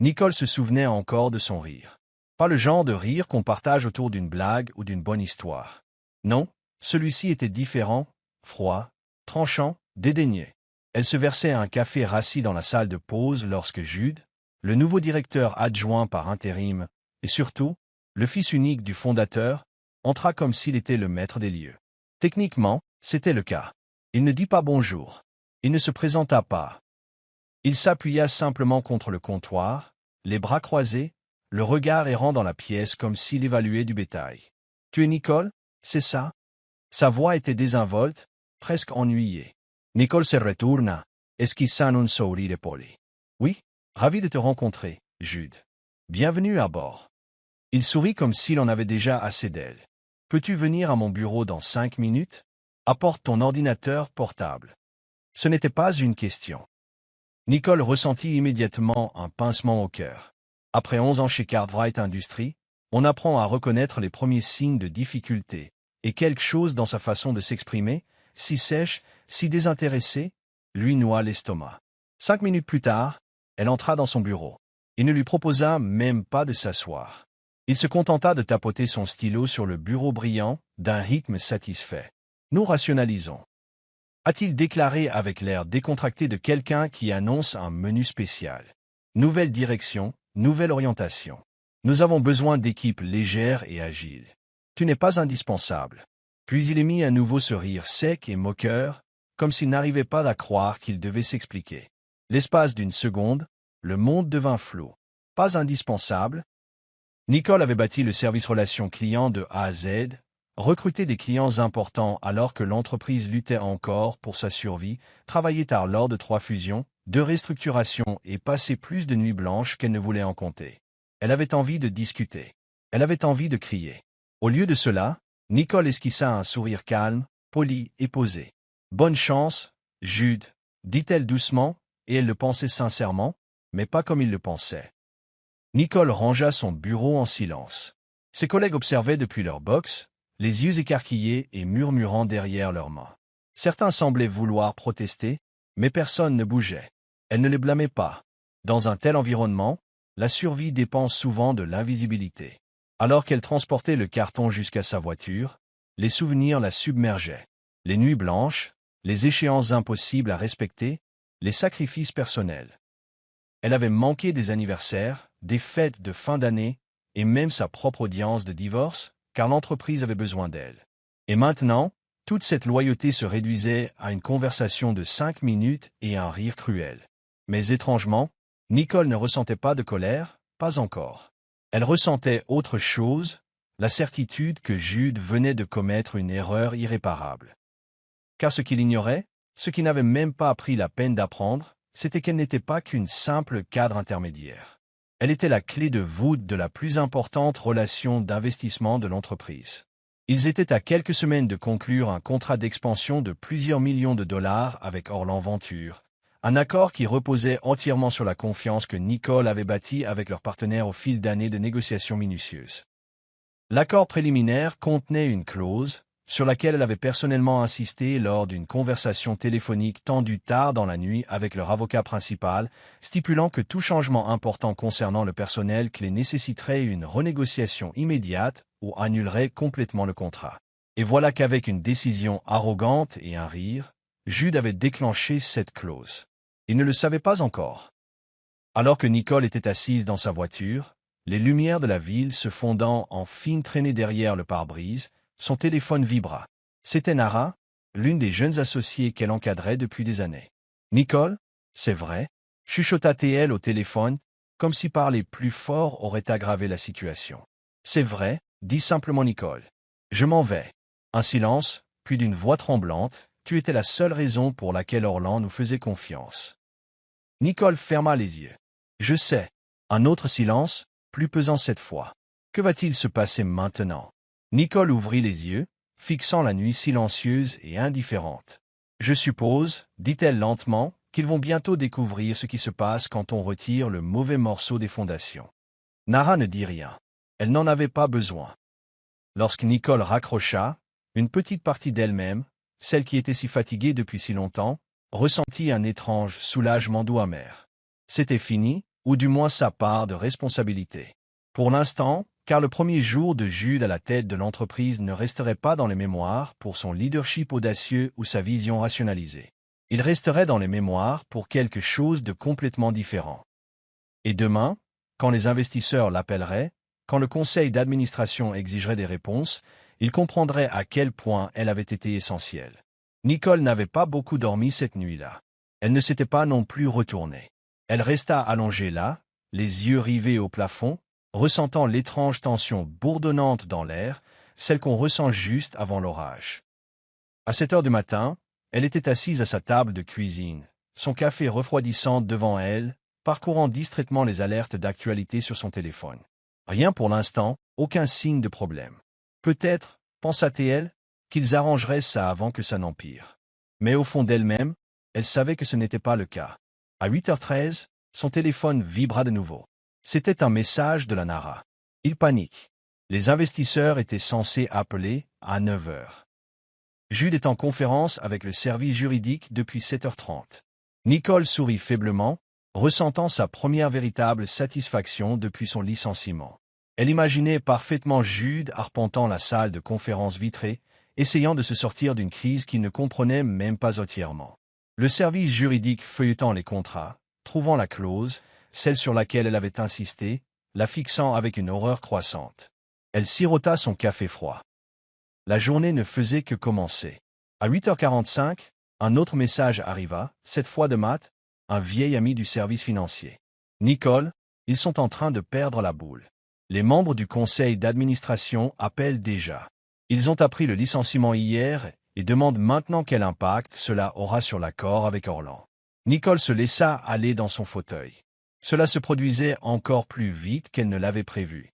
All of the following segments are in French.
Nicole se souvenait encore de son rire. Pas le genre de rire qu'on partage autour d'une blague ou d'une bonne histoire. Non, celui-ci était différent, froid, tranchant, dédaigneux. Elle se versait un café rassis dans la salle de pause lorsque Jude, le nouveau directeur adjoint par intérim, et surtout, le fils unique du fondateur, entra comme s'il était le maître des lieux. Techniquement, c'était le cas. Il ne dit pas bonjour. Il ne se présenta pas. Il s'appuya simplement contre le comptoir, les bras croisés, le regard errant dans la pièce comme s'il évaluait du bétail. « Tu es Nicole, c'est ça ?» Sa voix était désinvolte, presque ennuyée. Nicole se retourna, esquissant un sourire poli. « Oui, ravi de te rencontrer, Jude. Bienvenue à bord. » Il sourit comme s'il en avait déjà assez d'elle. « Peux-tu venir à mon bureau dans 5 minutes? Apporte ton ordinateur portable. » Ce n'était pas une question. Nicole ressentit immédiatement un pincement au cœur. Après 11 ans chez Cartwright Industries, on apprend à reconnaître les premiers signes de difficulté, et quelque chose dans sa façon de s'exprimer, si sèche, si désintéressée, lui noua l'estomac. 5 minutes plus tard, elle entra dans son bureau. Il ne lui proposa même pas de s'asseoir. Il se contenta de tapoter son stylo sur le bureau brillant, d'un rythme satisfait. « Nous rationalisons. » A-t-il déclaré avec l'air décontracté de quelqu'un qui annonce un menu spécial. Nouvelle direction, nouvelle orientation. Nous avons besoin d'équipes légères et agiles. Tu n'es pas indispensable. Puis il émit à nouveau ce rire sec et moqueur, comme s'il n'arrivait pas à croire qu'il devait s'expliquer. L'espace d'une seconde, le monde devint flou. Pas indispensable. Nicole avait bâti le service relations clients de A à Z, recruté des clients importants alors que l'entreprise luttait encore pour sa survie, travaillait tard lors de 3 fusions, 2 restructurations et passé plus de nuits blanches qu'elle ne voulait en compter. Elle avait envie de discuter. Elle avait envie de crier. Au lieu de cela, Nicole esquissa un sourire calme, poli et posé. « Bonne chance, Jude, » dit-elle doucement, et elle le pensait sincèrement, mais pas comme il le pensait. Nicole rangea son bureau en silence. Ses collègues observaient depuis leur box, les yeux écarquillés et murmurant derrière leurs mains. Certains semblaient vouloir protester, mais personne ne bougeait. Elle ne les blâmait pas. Dans un tel environnement, la survie dépend souvent de l'invisibilité. Alors qu'elle transportait le carton jusqu'à sa voiture, les souvenirs la submergeaient. Les nuits blanches, les échéances impossibles à respecter, les sacrifices personnels. Elle avait manqué des anniversaires, des fêtes de fin d'année, et même sa propre audience de divorce, car l'entreprise avait besoin d'elle. Et maintenant, toute cette loyauté se réduisait à une conversation de 5 minutes et un rire cruel. Mais étrangement, Nicole ne ressentait pas de colère, pas encore. Elle ressentait autre chose, la certitude que Jude venait de commettre une erreur irréparable. Car ce qu'il ignorait, ce qu'il n'avait même pas pris la peine d'apprendre, c'était qu'elle n'était pas qu'une simple cadre intermédiaire. Elle était la clé de voûte de la plus importante relation d'investissement de l'entreprise. Ils étaient à quelques semaines de conclure un contrat d'expansion de plusieurs millions de dollars avec Orlan Venture, un accord qui reposait entièrement sur la confiance que Nicole avait bâtie avec leurs partenaires au fil d'années de négociations minutieuses. L'accord préliminaire contenait une clause, sur laquelle elle avait personnellement insisté lors d'une conversation téléphonique tendue tard dans la nuit avec leur avocat principal, stipulant que tout changement important concernant le personnel clé nécessiterait une renégociation immédiate ou annulerait complètement le contrat. Et voilà qu'avec une décision arrogante et un rire, Jude avait déclenché cette clause. Il ne le savait pas encore. Alors que Nicole était assise dans sa voiture, les lumières de la ville se fondant en fines traînées derrière le pare-brise, son téléphone vibra. C'était Nara, l'une des jeunes associées qu'elle encadrait depuis des années. « Nicole, c'est vrai ?» chuchota-t-elle au téléphone, comme si parler plus fort aurait aggravé la situation. « C'est vrai » dit simplement Nicole. « Je m'en vais. » Un silence, puis d'une voix tremblante, « Tu étais la seule raison pour laquelle Orlan nous faisait confiance. » Nicole ferma les yeux. « Je sais. » Un autre silence, plus pesant cette fois. « Que va-t-il se passer maintenant ?» Nicole ouvrit les yeux, fixant la nuit silencieuse et indifférente. « Je suppose, dit-elle lentement, qu'ils vont bientôt découvrir ce qui se passe quand on retire le mauvais morceau des fondations. » Nara ne dit rien. Elle n'en avait pas besoin. Lorsque Nicole raccrocha, une petite partie d'elle-même, celle qui était si fatiguée depuis si longtemps, ressentit un étrange soulagement doux amer. C'était fini, ou du moins sa part de responsabilité. Pour l'instant, car le premier jour de Jude à la tête de l'entreprise ne resterait pas dans les mémoires pour son leadership audacieux ou sa vision rationalisée. Il resterait dans les mémoires pour quelque chose de complètement différent. Et demain, quand les investisseurs l'appelleraient, quand le conseil d'administration exigerait des réponses, il comprendrait à quel point elle avait été essentielle. Nicole n'avait pas beaucoup dormi cette nuit-là. Elle ne s'était pas non plus retournée. Elle resta allongée là, les yeux rivés au plafond, ressentant l'étrange tension bourdonnante dans l'air, celle qu'on ressent juste avant l'orage. À 7 heures du matin, elle était assise à sa table de cuisine, son café refroidissant devant elle, parcourant distraitement les alertes d'actualité sur son téléphone. Rien pour l'instant, aucun signe de problème. Peut-être, pensa-t-elle, qu'ils arrangeraient ça avant que ça n'empire. Mais au fond d'elle-même, elle savait que ce n'était pas le cas. À 8h13, son téléphone vibra de nouveau. C'était un message de la Nara. Il panique. Les investisseurs étaient censés appeler à 9h. Jude est en conférence avec le service juridique depuis 7h30. Nicole sourit faiblement, ressentant sa première véritable satisfaction depuis son licenciement. Elle imaginait parfaitement Jude arpentant la salle de conférence vitrée, essayant de se sortir d'une crise qu'il ne comprenait même pas entièrement. Le service juridique feuilletant les contrats, trouvant la clause, celle sur laquelle elle avait insisté, la fixant avec une horreur croissante. Elle sirota son café froid. La journée ne faisait que commencer. À 8h45, un autre message arriva, cette fois de Matt, un vieil ami du service financier. « Nicole, ils sont en train de perdre la boule. Les membres du conseil d'administration appellent déjà. Ils ont appris le licenciement hier et demandent maintenant quel impact cela aura sur l'accord avec Orlan. » Nicole se laissa aller dans son fauteuil. Cela se produisait encore plus vite qu'elle ne l'avait prévu.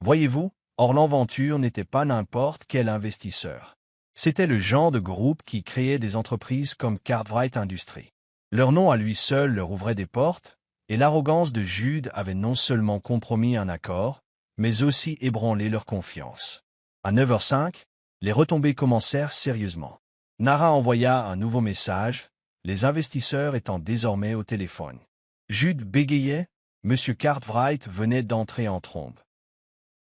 Voyez-vous, Orlan Venture n'était pas n'importe quel investisseur. C'était le genre de groupe qui créait des entreprises comme Cartwright Industries. Leur nom à lui seul leur ouvrait des portes, et l'arrogance de Jude avait non seulement compromis un accord, mais aussi ébranlé leur confiance. À 9h05, les retombées commencèrent sérieusement. Nara envoya un nouveau message, les investisseurs étant désormais au téléphone. Jude bégayait, M. Cartwright venait d'entrer en trombe.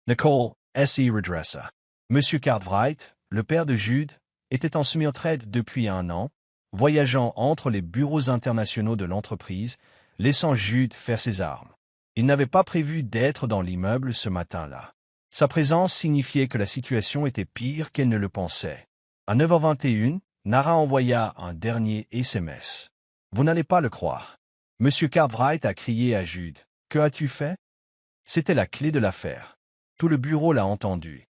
Nicole s'y redressa. M. Cartwright, le père de Jude, était en semi-retraite depuis 1 an, voyageant entre les bureaux internationaux de l'entreprise, laissant Jude faire ses armes. Il n'avait pas prévu d'être dans l'immeuble ce matin-là. Sa présence signifiait que la situation était pire qu'elle ne le pensait. À 9h21, Nara envoya un dernier SMS. « Vous n'allez pas le croire. M. Cartwright a crié à Jude. « Que as-tu fait ?» C'était la clé de l'affaire. Tout le bureau l'a entendu.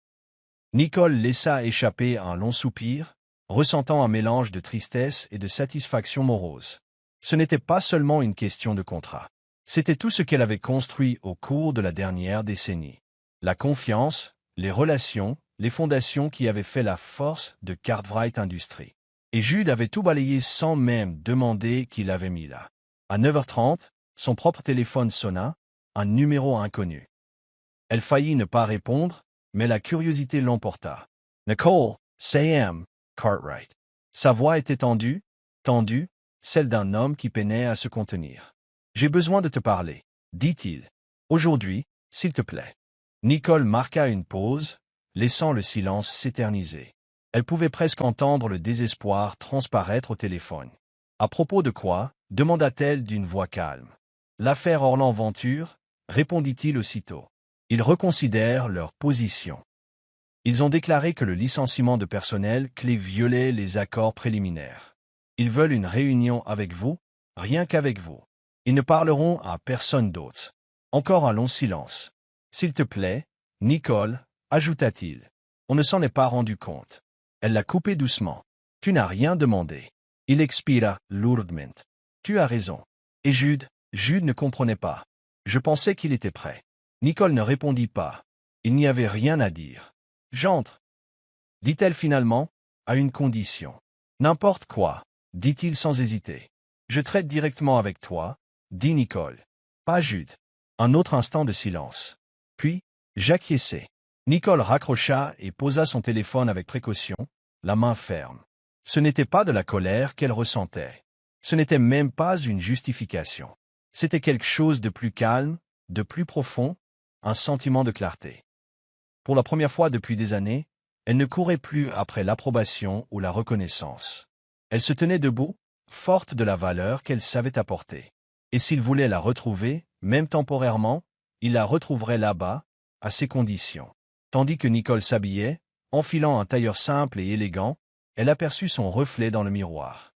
Nicole laissa échapper un long soupir, ressentant un mélange de tristesse et de satisfaction morose. Ce n'était pas seulement une question de contrat. C'était tout ce qu'elle avait construit au cours de la dernière décennie. La confiance, les relations, les fondations qui avaient fait la force de Cartwright Industries. Et Jude avait tout balayé sans même demander qui l'avait mis là. À 9h30, son propre téléphone sonna, un numéro inconnu. Elle faillit ne pas répondre, mais la curiosité l'emporta. « Nicole, c'est M. Cartwright. » Sa voix était tendue, celle d'un homme qui peinait à se contenir. « J'ai besoin de te parler, » dit-il. « Aujourd'hui, s'il te plaît. » Nicole marqua une pause, laissant le silence s'éterniser. Elle pouvait presque entendre le désespoir transparaître au téléphone. « À propos de quoi ?» demanda-t-elle d'une voix calme. « L'affaire Orlan Venture » répondit-il aussitôt. Ils reconsidèrent leur position. Ils ont déclaré que le licenciement de personnel clé violait les accords préliminaires. Ils veulent une réunion avec vous, rien qu'avec vous. Ils ne parleront à personne d'autre. Encore un long silence. « S'il te plaît, Nicole, » ajouta-t-il. On ne s'en est pas rendu compte. Elle l'a coupé doucement. « Tu n'as rien demandé. » Il expira lourdement. « Tu as raison. » Et Jude ne comprenait pas. Je pensais qu'il était prêt. Nicole ne répondit pas. Il n'y avait rien à dire. « J'entre, » dit-elle finalement, à une condition. « N'importe quoi, » dit-il sans hésiter. « Je traite directement avec toi, » dit Nicole. « Pas Jude. » Un autre instant de silence. Puis, j'acquiesçai. Nicole raccrocha et posa son téléphone avec précaution, la main ferme. Ce n'était pas de la colère qu'elle ressentait. Ce n'était même pas une justification. C'était quelque chose de plus calme, de plus profond, un sentiment de clarté. Pour la première fois depuis des années, elle ne courait plus après l'approbation ou la reconnaissance. Elle se tenait debout, forte de la valeur qu'elle savait apporter. Et s'il voulait la retrouver, même temporairement, il la retrouverait là-bas, à ses conditions. Tandis que Nicole s'habillait, enfilant un tailleur simple et élégant, elle aperçut son reflet dans le miroir.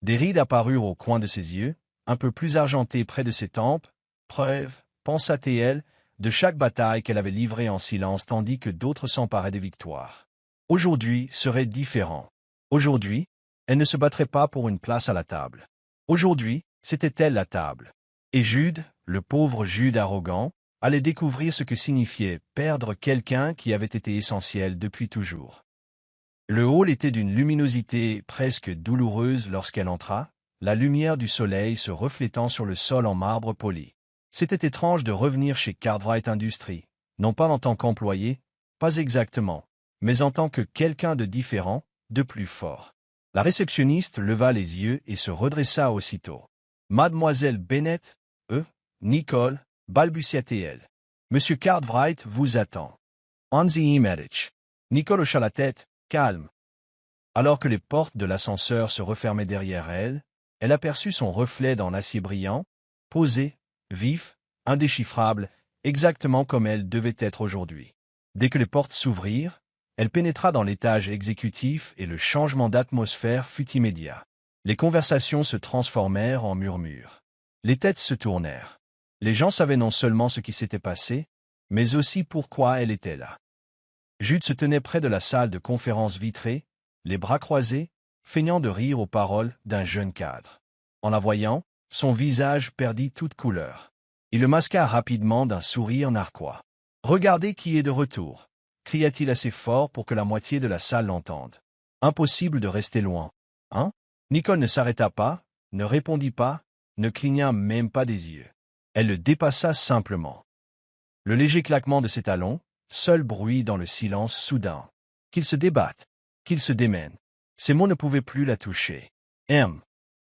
Des rides apparurent au coin de ses yeux, un peu plus argentées près de ses tempes, preuve, pensa-t-elle, de chaque bataille qu'elle avait livrée en silence tandis que d'autres s'emparaient des victoires. Aujourd'hui serait différent. Aujourd'hui, elle ne se battrait pas pour une place à la table. Aujourd'hui, c'était elle la table. Et Jude, le pauvre Jude arrogant, allait découvrir ce que signifiait perdre quelqu'un qui avait été essentiel depuis toujours. Le hall était d'une luminosité presque douloureuse lorsqu'elle entra, la lumière du soleil se reflétant sur le sol en marbre poli. C'était étrange de revenir chez Cartwright Industries, non pas en tant qu'employé, pas exactement, mais en tant que quelqu'un de différent, de plus fort. La réceptionniste leva les yeux et se redressa aussitôt. « Mademoiselle Bennett, Nicole, balbutia-t-elle. Monsieur Cartwright vous attend. Anzi Imerich. » Nicole hocha la tête, calme. Alors que les portes de l'ascenseur se refermaient derrière elle, elle aperçut son reflet dans l'acier brillant, posé, vif, indéchiffrable, exactement comme elle devait être aujourd'hui. Dès que les portes s'ouvrirent, elle pénétra dans l'étage exécutif et le changement d'atmosphère fut immédiat. Les conversations se transformèrent en murmures. Les têtes se tournèrent. Les gens savaient non seulement ce qui s'était passé, mais aussi pourquoi elle était là. Jude se tenait près de la salle de conférence vitrée, les bras croisés, feignant de rire aux paroles d'un jeune cadre. En la voyant, son visage perdit toute couleur. Il le masqua rapidement d'un sourire narquois. « Regardez qui est de retour !» cria-t-il assez fort pour que la moitié de la salle l'entende. Impossible de rester loin. Hein? Nicole ne s'arrêta pas, ne répondit pas, ne cligna même pas des yeux. Elle le dépassa simplement. Le léger claquement de ses talons, seul bruit dans le silence soudain. Qu'il se débatte, qu'il se démène. Ces mots ne pouvaient plus la toucher. M.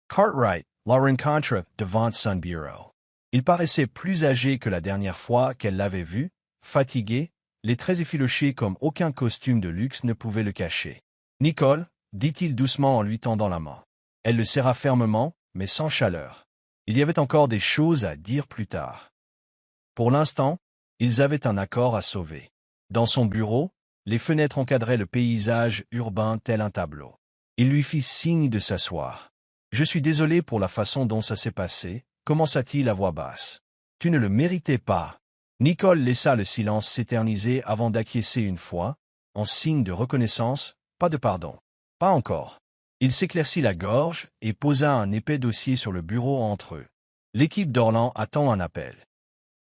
Cartwright la rencontra devant son bureau. Il paraissait plus âgé que la dernière fois qu'elle l'avait vu, fatigué, les traits effilochés comme aucun costume de luxe ne pouvait le cacher. « Nicole, dit-il doucement en lui tendant la main. Elle le serra fermement, mais sans chaleur. Il y avait encore des choses à dire plus tard. Pour l'instant, ils avaient un accord à sauver. Dans son bureau, les fenêtres encadraient le paysage urbain tel un tableau. Il lui fit signe de s'asseoir. « Je suis désolé pour la façon dont ça s'est passé, commença-t-il à voix basse. Tu ne le méritais pas. » Nicole laissa le silence s'éterniser avant d'acquiescer une fois, en signe de reconnaissance, pas de pardon. Pas encore. Il s'éclaircit la gorge et posa un épais dossier sur le bureau entre eux. L'équipe d'Orlan attend un appel.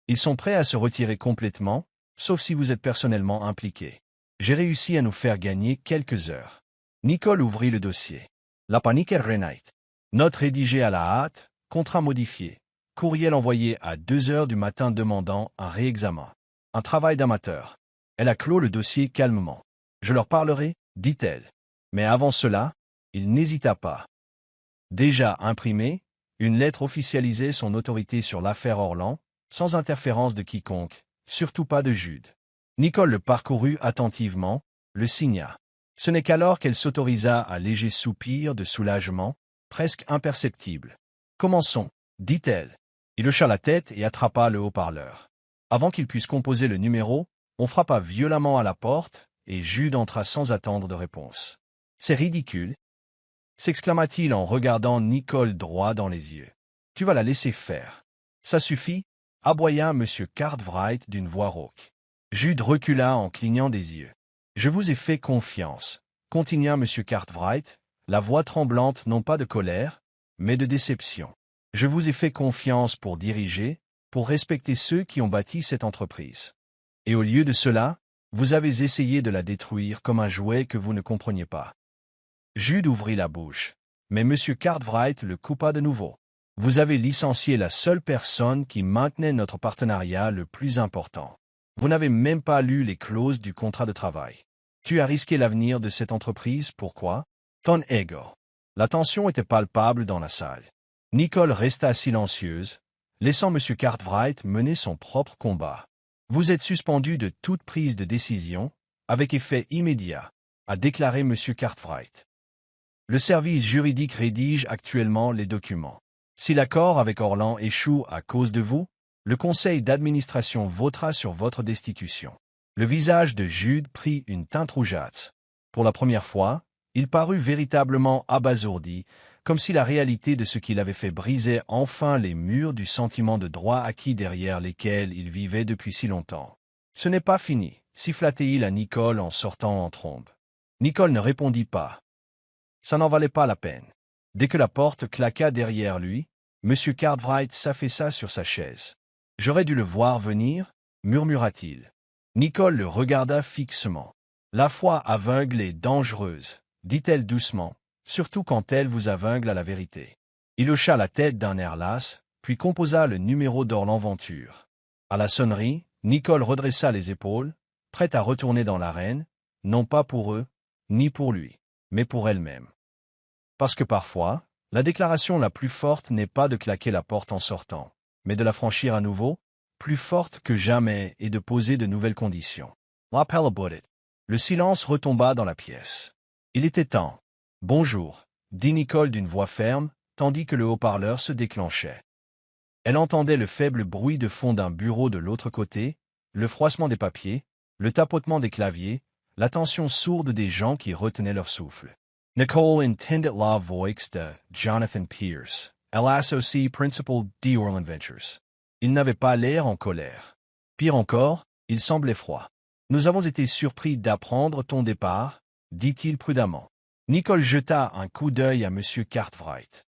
Ils sont prêts à se retirer complètement, sauf si vous êtes personnellement impliqué. J'ai réussi à nous faire gagner quelques heures. Nicole ouvrit le dossier. La panique est Renate. Note rédigée à la hâte, contrat modifié. Courriel envoyé à 2 heures du matin demandant un réexamen. Un travail d'amateur. Elle a clos le dossier calmement. Je leur parlerai, dit-elle. Mais avant cela, il n'hésita pas. Déjà imprimée, une lettre officialisait son autorité sur l'affaire Orlan, sans interférence de quiconque, surtout pas de Jude. Nicole le parcourut attentivement, le signa. Ce n'est qu'alors qu'elle s'autorisa un léger soupir de soulagement, presque imperceptible. « Commençons, » dit-elle. Il hocha la tête et attrapa le haut-parleur. Avant qu'il puisse composer le numéro, on frappa violemment à la porte, et Jude entra sans attendre de réponse. « C'est ridicule !» s'exclama-t-il en regardant Nicole droit dans les yeux. « Tu vas la laisser faire. »« Ça suffit » aboya M. Cartwright d'une voix rauque. Jude recula en clignant des yeux. « Je vous ai fait confiance » continua M. Cartwright, la voix tremblante non pas de colère, mais de déception. « Je vous ai fait confiance pour diriger, pour respecter ceux qui ont bâti cette entreprise. Et au lieu de cela, vous avez essayé de la détruire comme un jouet que vous ne compreniez pas. » Jude ouvrit la bouche, mais M. Cartwright le coupa de nouveau. « Vous avez licencié la seule personne qui maintenait notre partenariat le plus important. Vous n'avez même pas lu les clauses du contrat de travail. Tu as risqué l'avenir de cette entreprise, pourquoi? Ton ego. » La tension était palpable dans la salle. Nicole resta silencieuse, laissant M. Cartwright mener son propre combat. Vous êtes suspendu de toute prise de décision, avec effet immédiat, a déclaré M. Cartwright. Le service juridique rédige actuellement les documents. Si l'accord avec Orlan échoue à cause de vous, le conseil d'administration votera sur votre destitution. Le visage de Jude prit une teinte rougeâtre. Pour la première fois, il parut véritablement abasourdi, comme si la réalité de ce qu'il avait fait brisait enfin les murs du sentiment de droit acquis derrière lesquels il vivait depuis si longtemps. Ce n'est pas fini, siffla-t-il à Nicole en sortant en trombe. Nicole ne répondit pas. Ça n'en valait pas la peine. Dès que la porte claqua derrière lui, M. Cartwright s'affaissa sur sa chaise. « J'aurais dû le voir venir, » murmura-t-il. Nicole le regarda fixement. « La foi aveugle est dangereuse, » dit-elle doucement, surtout quand elle vous aveugle à la vérité. Il hocha la tête d'un air las, puis composa le numéro d'Orlan Venture. À la sonnerie, Nicole redressa les épaules, prête à retourner dans l'arène, non pas pour eux, ni pour lui, mais pour elle-même. Parce que parfois, la déclaration la plus forte n'est pas de claquer la porte en sortant, mais de la franchir à nouveau, plus forte que jamais, et de poser de nouvelles conditions. L'appel about it. Le silence retomba dans la pièce. Il était temps. « Bonjour », dit Nicole d'une voix ferme, tandis que le haut-parleur se déclenchait. Elle entendait le faible bruit de fond d'un bureau de l'autre côté, le froissement des papiers, le tapotement des claviers, l'attention sourde des gens qui retenaient leur souffle. Nicole entendait la voix de Jonathan Pierce, l'associé principal d'Orlan Ventures. Il n'avait pas l'air en colère. Pire encore, il semblait froid. « Nous avons été surpris d'apprendre ton départ, » dit-il prudemment. Nicole jeta un coup d'œil à M. Cartwright.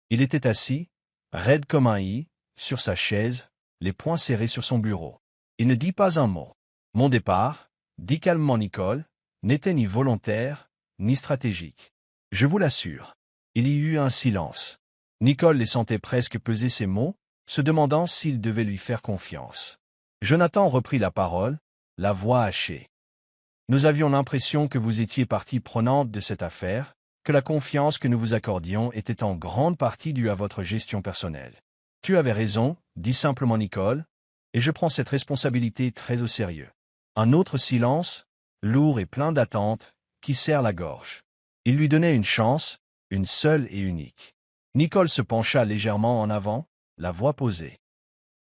Il était assis, raide comme un i, sur sa chaise, les poings serrés sur son bureau. Il ne dit pas un mot. « Mon départ, » dit calmement Nicole, « n'était ni volontaire, ni stratégique. Je vous l'assure. » Il y eut un silence. Nicole les sentait presque peser ses mots, se demandant s'il devait lui faire confiance. Jonathan reprit la parole, la voix hachée. « Nous avions l'impression que vous étiez partie prenante de cette affaire, que la confiance que nous vous accordions était en grande partie due à votre gestion personnelle. »« Tu avais raison, » dit simplement Nicole, « et je prends cette responsabilité très au sérieux. » Un autre silence, lourd et plein d'attente, qui serre la gorge. Il lui donnait une chance, une seule et unique. Nicole se pencha légèrement en avant, la voix posée.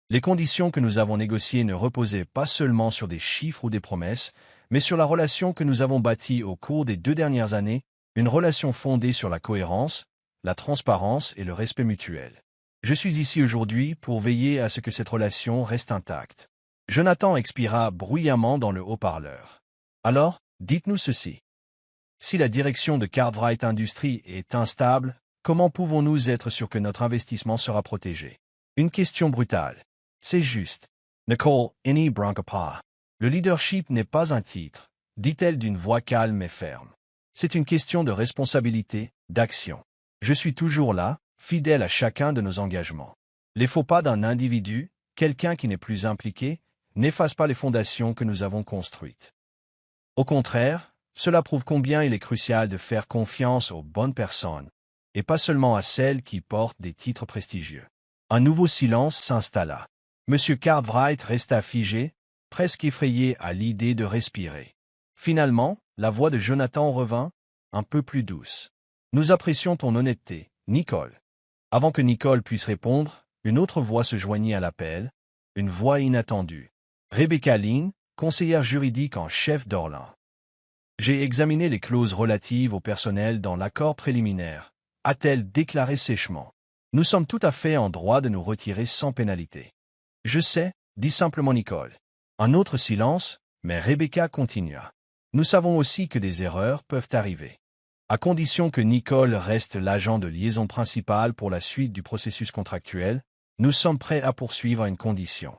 Les conditions que nous avons négociées ne reposaient pas seulement sur des chiffres ou des promesses, mais sur la relation que nous avons bâtie au cours des 2 dernières années, une relation fondée sur la cohérence, la transparence et le respect mutuel. Je suis ici aujourd'hui pour veiller à ce que cette relation reste intacte. Jonathan expira bruyamment dans le haut-parleur. Alors, dites-nous ceci. Si la direction de Cartwright Industries est instable, comment pouvons-nous être sûrs que notre investissement sera protégé? Une question brutale. C'est juste. Nicole, n'y bronca pas. Le leadership n'est pas un titre, dit-elle d'une voix calme et ferme. C'est une question de responsabilité, d'action. Je suis toujours là, fidèle à chacun de nos engagements. Les faux pas d'un individu, quelqu'un qui n'est plus impliqué, n'effacent pas les fondations que nous avons construites. Au contraire, cela prouve combien il est crucial de faire confiance aux bonnes personnes, et pas seulement à celles qui portent des titres prestigieux. Un nouveau silence s'installa. M. Cartwright resta figé, presque effrayé à l'idée de respirer. Finalement, la voix de Jonathan revint, un peu plus douce. « Nous apprécions ton honnêteté, Nicole. » Avant que Nicole puisse répondre, une autre voix se joignit à l'appel, une voix inattendue. Rebecca Lynn, conseillère juridique en chef d'Orlan. « J'ai examiné les clauses relatives au personnel dans l'accord préliminaire, » a-t-elle déclaré sèchement. « Nous sommes tout à fait en droit de nous retirer sans pénalité. »« Je sais, » dit simplement Nicole. Un autre silence, mais Rebecca continua. « Nous savons aussi que des erreurs peuvent arriver. À condition que Nicole reste l'agent de liaison principal pour la suite du processus contractuel, nous sommes prêts à poursuivre à une condition. »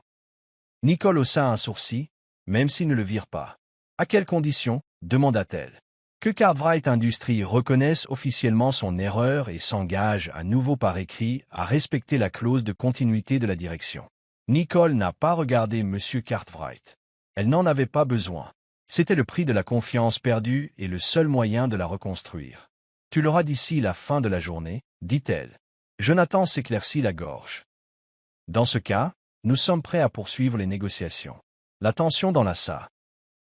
Nicole haussa un sourcil, même s'ils ne le virent pas. « À quelle condition ?» demanda-t-elle. « Que Cartwright Industries reconnaisse officiellement son erreur et s'engage à nouveau par écrit à respecter la clause de continuité de la direction. » Nicole n'a pas regardé M. Cartwright. Elle n'en avait pas besoin. C'était le prix de la confiance perdue et le seul moyen de la reconstruire. « Tu l'auras d'ici la fin de la journée, » dit-elle. « Jonathan s'éclaircit la gorge. Dans ce cas, nous sommes prêts à poursuivre les négociations. La tension dans la salle.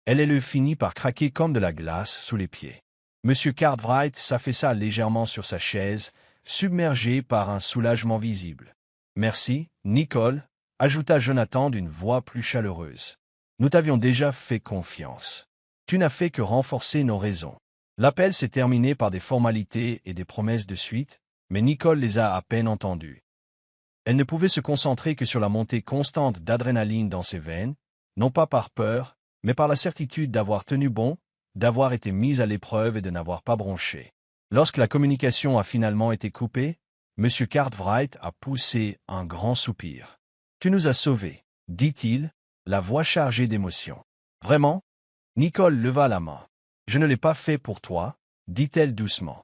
Elle finit par craquer comme de la glace sous les pieds. Monsieur Cartwright s'affaissa légèrement sur sa chaise, submergé par un soulagement visible. « Merci, Nicole », ajouta Jonathan d'une voix plus chaleureuse. « Nous t'avions déjà fait confiance. Tu n'as fait que renforcer nos raisons. » L'appel s'est terminé par des formalités et des promesses de suite, mais Nicole les a à peine entendues. Elle ne pouvait se concentrer que sur la montée constante d'adrénaline dans ses veines, non pas par peur, mais par la certitude d'avoir tenu bon, d'avoir été mise à l'épreuve et de n'avoir pas bronché. Lorsque la communication a finalement été coupée, M. Cartwright a poussé un grand soupir. « Tu nous as sauvés, » dit-il, la voix chargée d'émotion. « Vraiment ?» Nicole leva la main. « Je ne l'ai pas fait pour toi, » dit-elle doucement.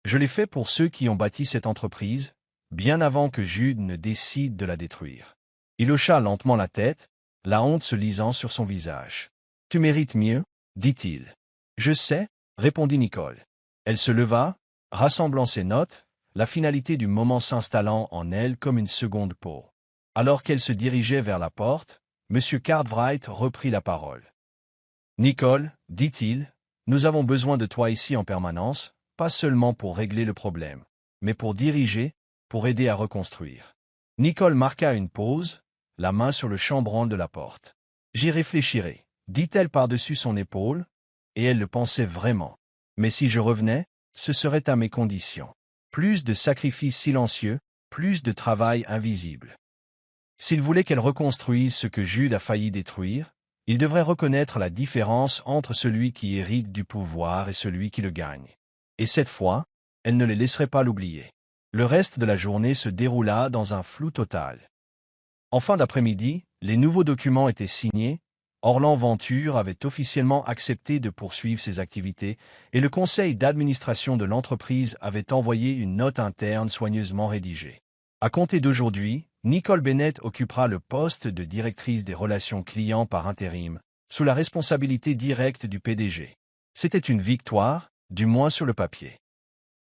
« Je l'ai fait pour ceux qui ont bâti cette entreprise, bien avant que Jude ne décide de la détruire. » Il hocha lentement la tête, la honte se lisant sur son visage. « Tu mérites mieux, » dit-il. « Je sais, » répondit Nicole. Elle se leva, rassemblant ses notes, la finalité du moment s'installant en elle comme une seconde peau. Alors qu'elle se dirigeait vers la porte, M. Cartwright reprit la parole. « Nicole, dit-il, nous avons besoin de toi ici en permanence, pas seulement pour régler le problème, mais pour diriger, pour aider à reconstruire. » Nicole marqua une pause, la main sur le chambranle de la porte. « J'y réfléchirai, » dit-elle par-dessus son épaule, et elle le pensait vraiment. « Mais si je revenais, ce serait à mes conditions. Plus de sacrifices silencieux, plus de travail invisible. S'il voulait qu'elle reconstruise ce que Jude a failli détruire, il devrait reconnaître la différence entre celui qui hérite du pouvoir et celui qui le gagne. Et cette fois, elle ne les laisserait pas l'oublier. » Le reste de la journée se déroula dans un flou total. En fin d'après-midi, les nouveaux documents étaient signés, Orland Venture avait officiellement accepté de poursuivre ses activités et le conseil d'administration de l'entreprise avait envoyé une note interne soigneusement rédigée. À compter d'aujourd'hui, Nicole Bennett occupera le poste de directrice des relations clients par intérim, sous la responsabilité directe du PDG. C'était une victoire, du moins sur le papier.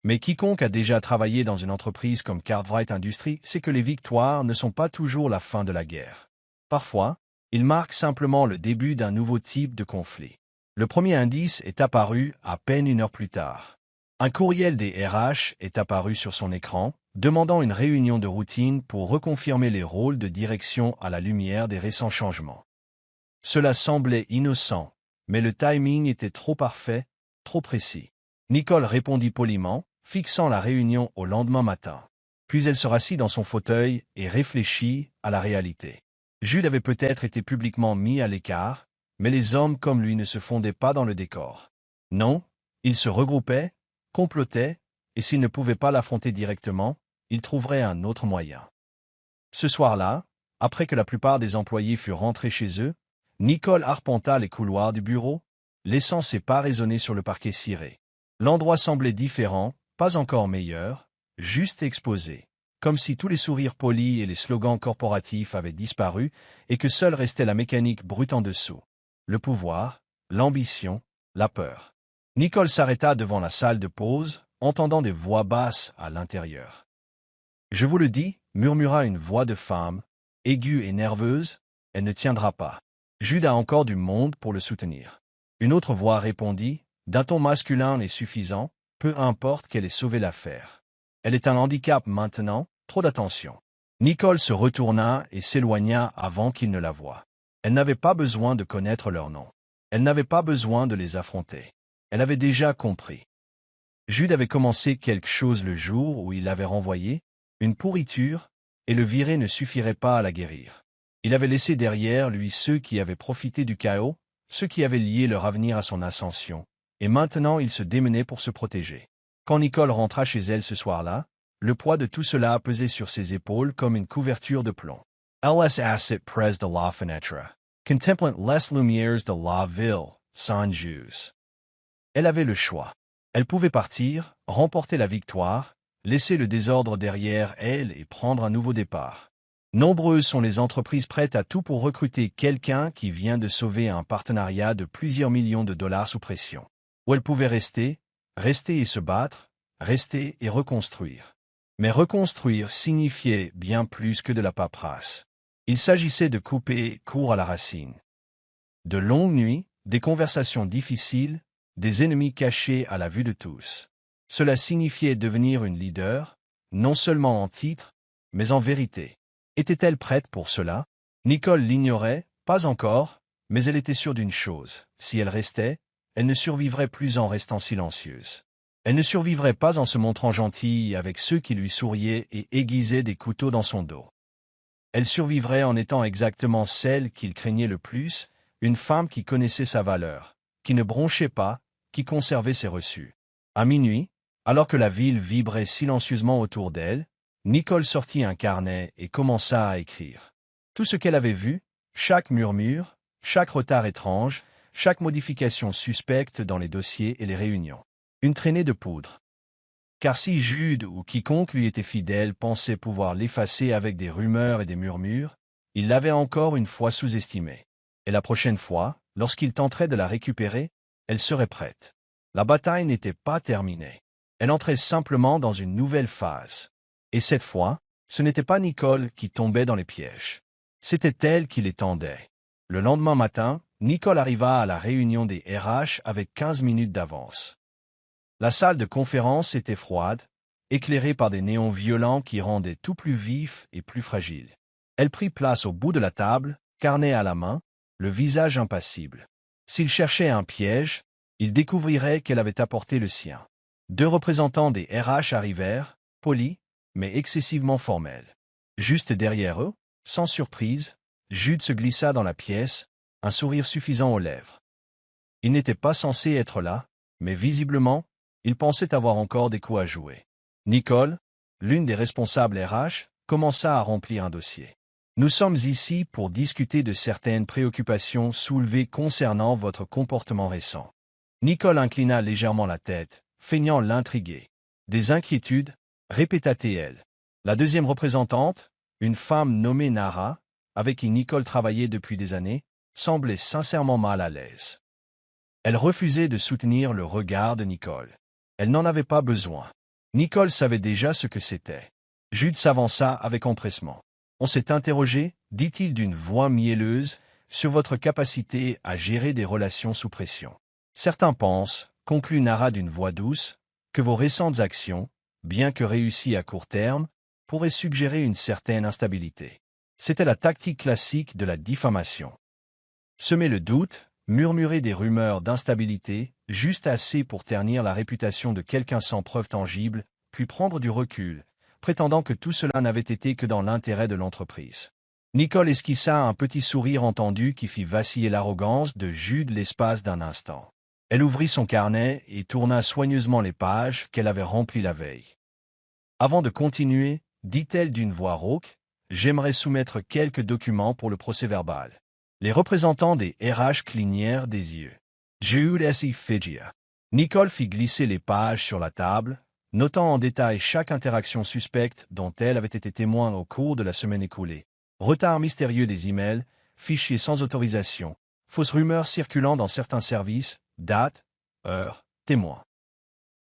Mais quiconque a déjà travaillé dans une entreprise comme Cartwright Industries sait que les victoires ne sont pas toujours la fin de la guerre. Parfois, ils marquent simplement le début d'un nouveau type de conflit. Le premier indice est apparu à peine une heure plus tard. Un courriel des RH est apparu sur son écran, demandant une réunion de routine pour reconfirmer les rôles de direction à la lumière des récents changements. Cela semblait innocent, mais le timing était trop parfait, trop précis. Nicole répondit poliment, fixant la réunion au lendemain matin. Puis elle se rassit dans son fauteuil et réfléchit à la réalité. Jude avait peut-être été publiquement mis à l'écart, mais les hommes comme lui ne se fondaient pas dans le décor. Non, ils se regroupaient, complotaient, et s'ils ne pouvaient pas l'affronter directement, ils trouveraient un autre moyen. Ce soir-là, après que la plupart des employés furent rentrés chez eux, Nicole arpenta les couloirs du bureau, laissant ses pas résonner sur le parquet ciré. L'endroit semblait différent, pas encore meilleur, juste exposé, comme si tous les sourires polis et les slogans corporatifs avaient disparu et que seule restait la mécanique brute en dessous. Le pouvoir, l'ambition, la peur. Nicole s'arrêta devant la salle de pause, entendant des voix basses à l'intérieur. « Je vous le dis, » murmura une voix de femme, aiguë et nerveuse, « elle ne tiendra pas. Jude a encore du monde pour le soutenir. » Une autre voix répondit, d'un ton masculin et suffisant, peu importe qu'elle ait sauvé l'affaire. Elle est un handicap maintenant, trop d'attention. Nicole se retourna et s'éloigna avant qu'il ne la voie. Elle n'avait pas besoin de connaître leur nom. Elle n'avait pas besoin de les affronter. Elle avait déjà compris. Jude avait commencé quelque chose le jour où il l'avait renvoyé, une pourriture, et le virer ne suffirait pas à la guérir. Il avait laissé derrière lui ceux qui avaient profité du chaos, ceux qui avaient lié leur avenir à son ascension, et maintenant il se démenait pour se protéger. Quand Nicole rentra chez elle ce soir-là, le poids de tout cela pesait sur ses épaules comme une couverture de plomb. Elle assit près de la fenêtre, contemplant les lumières de la ville, sans jus. Elle avait le choix. Elle pouvait partir, remporter la victoire, laisser le désordre derrière elle et prendre un nouveau départ. Nombreuses sont les entreprises prêtes à tout pour recruter quelqu'un qui vient de sauver un partenariat de plusieurs millions de dollars sous pression. Ou elle pouvait rester et se battre, rester et reconstruire. Mais reconstruire signifiait bien plus que de la paperasse. Il s'agissait de couper court à la racine. De longues nuits, des conversations difficiles, des ennemis cachés à la vue de tous. Cela signifiait devenir une leader, non seulement en titre, mais en vérité. Était-elle prête pour cela? Nicole l'ignorait, pas encore, mais elle était sûre d'une chose, si elle restait, elle ne survivrait plus en restant silencieuse. Elle ne survivrait pas en se montrant gentille avec ceux qui lui souriaient et aiguisaient des couteaux dans son dos. Elle survivrait en étant exactement celle qu'il craignait le plus, une femme qui connaissait sa valeur, qui ne bronchait pas, qui conservait ses reçus. À minuit, alors que la ville vibrait silencieusement autour d'elle, Nicole sortit un carnet et commença à écrire. Tout ce qu'elle avait vu, chaque murmure, chaque retard étrange, chaque modification suspecte dans les dossiers et les réunions. Une traînée de poudre. Car si Jude ou quiconque lui était fidèle pensait pouvoir l'effacer avec des rumeurs et des murmures, il l'avait encore une fois sous-estimée. Et la prochaine fois, lorsqu'il tenterait de la récupérer, elle serait prête. La bataille n'était pas terminée. Elle entrait simplement dans une nouvelle phase. Et cette fois, ce n'était pas Nicole qui tombait dans les pièges. C'était elle qui les tendait. Le lendemain matin, Nicole arriva à la réunion des RH avec 15 minutes d'avance. La salle de conférence était froide, éclairée par des néons violents qui rendaient tout plus vif et plus fragile. Elle prit place au bout de la table, carnet à la main, le visage impassible. S'il cherchait un piège, il découvrirait qu'elle avait apporté le sien. 2 représentants des RH arrivèrent, polis, mais excessivement formels. Juste derrière eux, sans surprise, Jude se glissa dans la pièce, un sourire suffisant aux lèvres. Il n'était pas censé être là, mais visiblement, il pensait avoir encore des coups à jouer. Nicole, l'une des responsables RH, commença à remplir un dossier. Nous sommes ici pour discuter de certaines préoccupations soulevées concernant votre comportement récent. Nicole inclina légèrement la tête, feignant l'intriguer. Des inquiétudes, répéta-t-elle. La deuxième représentante, une femme nommée Nara, avec qui Nicole travaillait depuis des années, semblait sincèrement mal à l'aise. Elle refusait de soutenir le regard de Nicole. Elle n'en avait pas besoin. Nicole savait déjà ce que c'était. Jude s'avança avec empressement. On s'est interrogé, dit-il d'une voix mielleuse, sur votre capacité à gérer des relations sous pression. Certains pensent, conclut Nara d'une voix douce, que vos récentes actions, bien que réussies à court terme, pourraient suggérer une certaine instabilité. C'était la tactique classique de la diffamation. Semer le doute, murmurer des rumeurs d'instabilité, juste assez pour ternir la réputation de quelqu'un sans preuve tangible, puis prendre du recul, prétendant que tout cela n'avait été que dans l'intérêt de l'entreprise. Nicole esquissa un petit sourire entendu qui fit vaciller l'arrogance de Jude l'espace d'un instant. Elle ouvrit son carnet et tourna soigneusement les pages qu'elle avait remplies la veille. Avant de continuer, dit-elle d'une voix rauque, « J'aimerais soumettre quelques documents pour le procès-verbal. » Les représentants des RH clignèrent des yeux. Jude s'y figia. Nicole fit glisser les pages sur la table, notant en détail chaque interaction suspecte dont elle avait été témoin au cours de la semaine écoulée. Retard mystérieux des emails, fichiers sans autorisation, fausses rumeurs circulant dans certains services, dates, heures, témoins.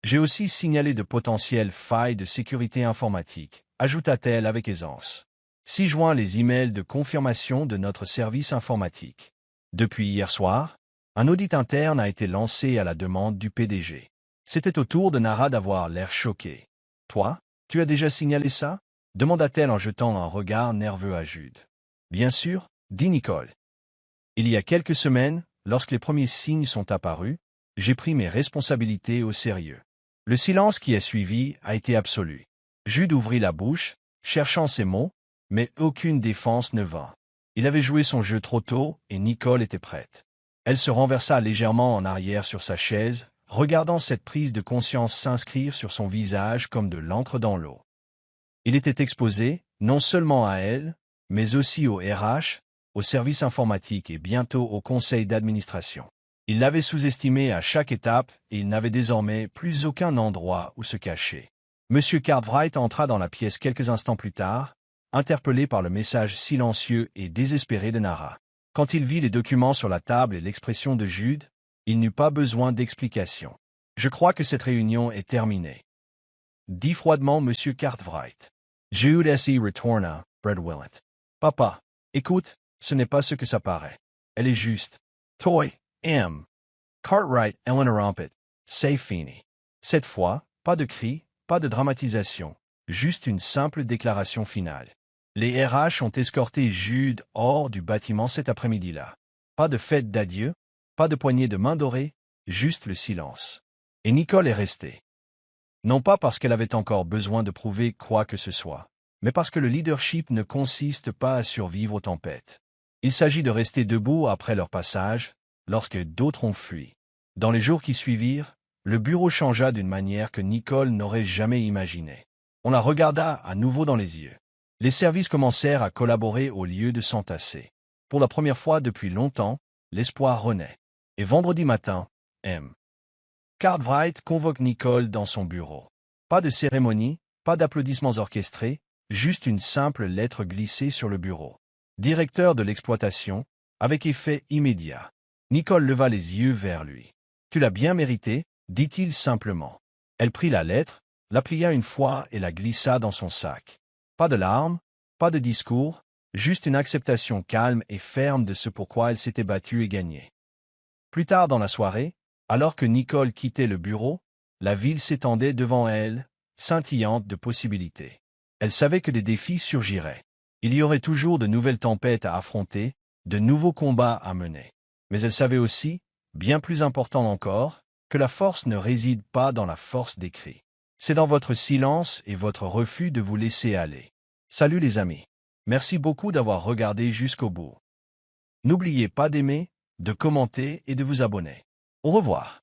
J'ai aussi signalé de potentielles failles de sécurité informatique, ajouta-t-elle avec aisance. 6 juin les emails de confirmation de notre service informatique. Depuis hier soir, un audit interne a été lancé à la demande du PDG. C'était au tour de Nara d'avoir l'air choqué. « Toi, tu as déjà signalé ça ?» demanda-t-elle en jetant un regard nerveux à Jude. « Bien sûr, » dit Nicole. « Il y a quelques semaines, lorsque les premiers signes sont apparus, j'ai pris mes responsabilités au sérieux. » Le silence qui a suivi a été absolu. Jude ouvrit la bouche, cherchant ses mots, mais aucune défense ne vint. Il avait joué son jeu trop tôt et Nicole était prête. Elle se renversa légèrement en arrière sur sa chaise, regardant cette prise de conscience s'inscrire sur son visage comme de l'encre dans l'eau. Il était exposé, non seulement à elle, mais aussi au RH, au service informatique et bientôt au conseil d'administration. Il l'avait sous-estimé à chaque étape et il n'avait désormais plus aucun endroit où se cacher. M. Cartwright entra dans la pièce quelques instants plus tard, interpellé par le message silencieux et désespéré de Nara. Quand il vit les documents sur la table et l'expression de Jude, il n'eut pas besoin d'explication. « Je crois que cette réunion est terminée. » dit froidement M. Cartwright. Jude S.E. retourna, Fred Willett. Papa, écoute, ce n'est pas ce que ça paraît. Elle est juste. Toi, M. Cartwright interrompit. C'est fini. Cette fois, pas de cris, pas de dramatisation, juste une simple déclaration finale. Les RH ont escorté Jude hors du bâtiment cet après-midi-là. Pas de fête d'adieu, pas de poignée de main dorée, juste le silence. Et Nicole est restée. Non pas parce qu'elle avait encore besoin de prouver quoi que ce soit, mais parce que le leadership ne consiste pas à survivre aux tempêtes. Il s'agit de rester debout après leur passage, lorsque d'autres ont fui. Dans les jours qui suivirent, le bureau changea d'une manière que Nicole n'aurait jamais imaginée. On la regarda à nouveau dans les yeux. Les services commencèrent à collaborer au lieu de s'entasser. Pour la première fois depuis longtemps, l'espoir renaît. Et vendredi matin, M. Cartwright convoque Nicole dans son bureau. Pas de cérémonie, pas d'applaudissements orchestrés, juste une simple lettre glissée sur le bureau. Directeur de l'exploitation, avec effet immédiat. Nicole leva les yeux vers lui. « Tu l'as bien mérité », dit-il simplement. Elle prit la lettre, la plia une fois et la glissa dans son sac. Pas de larmes, pas de discours, juste une acceptation calme et ferme de ce pourquoi elle s'était battue et gagnée. Plus tard dans la soirée, alors que Nicole quittait le bureau, la ville s'étendait devant elle, scintillante de possibilités. Elle savait que des défis surgiraient. Il y aurait toujours de nouvelles tempêtes à affronter, de nouveaux combats à mener. Mais elle savait aussi, bien plus important encore, que la force ne réside pas dans la force des cris. C'est dans votre silence et votre refus de vous laisser aller. Salut les amis. Merci beaucoup d'avoir regardé jusqu'au bout. N'oubliez pas d'aimer, de commenter et de vous abonner. Au revoir.